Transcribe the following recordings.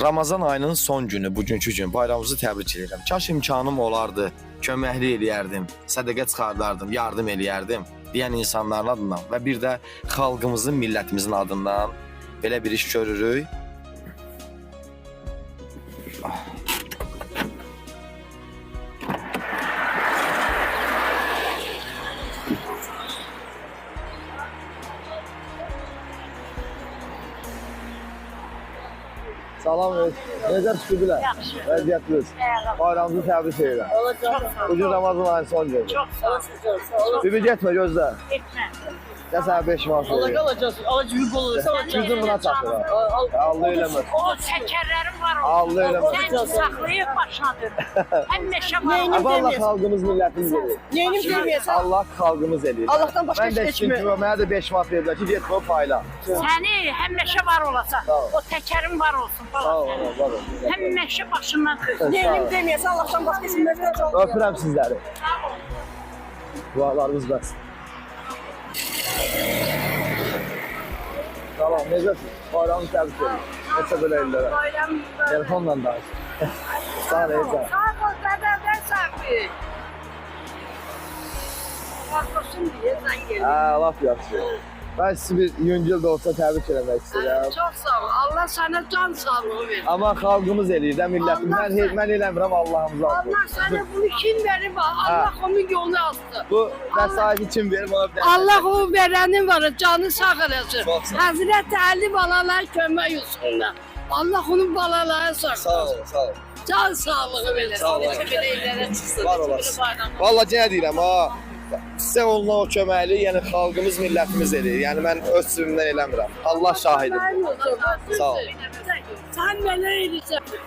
Ramazan ayının son günü, bugünkü gün bayramımızı təbrik edirəm. Kaş imkanım olardı, köməkli eləyərdim, sədəqə çıxardardım, yardım eləyərdim deyən insanların adından və bir də xalqımızın, millətimizin adından belə bir iş görürük. Salam, necə çıxıbılar? Vəziyyətiniz. Bayramınızı təbrik edirəm. Bugün Ramazan ayının son günü. Çok sağ ol. Bibi getmə, gözlə. Etme. Gəl sənə 5 manat verir. Alacağız. Alacağız olursa Yüzün buna çatır. Allah eləməz. O şekerlerim var o. Allah eləməz. Sen saklayıp başına dön. Hem meşe var. Allah xalqımız, millətimiz eləyir. Neyini bilməyəsən? Allah xalqımız eləyir. Allahdan başqa Mən də heç ikinci kimi. mənə də 5 manat verdilər ki, getmə o payla. Seni hem meşe var olasa. Sağ ol. O tekerin var olsun Sağ falan. ol, senin. var ol. Hem meşe başından dön. Neyini deməyəsən Allahdan başqa kimlərdən çox. Öpürəm sizləri. Dualarınız bəs. Salam, necəsiz? Bayramı təbrik edirəm. Neçə belə illərə. Bayram. Telefonla danış. Sağ ol, necə? Sağ ol, dededen saklı. Bakmasın diye sen geldin. Hə, laf yaxşı. Mən sizi bir yüngül də olsa təbrik eləmək istəyirəm. Çok sağ ol. Allah sana can sağlığı verir. Amma xalqımız eləyir də, millətim. Mən eləmirəm, Allahımız alsın. Allah sana bunu kim verir? Allah onun yolunu alsın. Bu vəsaiti kim verir? Bana bir Allah o verenin var, canı sağ eləsin. Çok sağ ol. Hazreti Ali balalar kömək olsunlar. Allah onun balaları sağ Sağ ol, sağ ol. Can sağlığı verir. Sağ ol. Belediyeler çıksın. Var olasın. Vallahi yenə deyirəm, ha. Sizə olunan o köməkli, yəni xalqımız, millətimiz eləyir. Yəni mən öz sürümdən eləmirəm. Allah şahidim. Sağ ol. Sen neler edeceksin?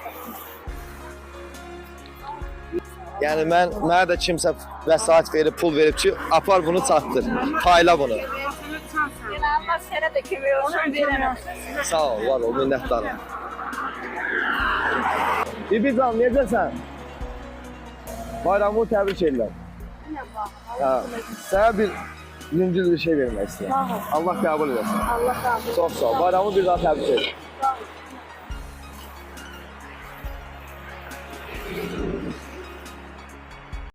Yəni mənə də kimsə vəsait verib, pul verib ki, apar bunu çatdır. Payla bunu. Allah sana da kimi olsun veremez. Sağ ol, var ol, minnətdarım. Bibi can, necəsən? Bayramı təbrik edirəm. Hə, sənə bir yüngül bir şey vermək istəyirəm. Allah qəbul eləsin. Allah razı olsun. Çox sağ ol. Bayramı bir daha təbrik edirəm. Sağ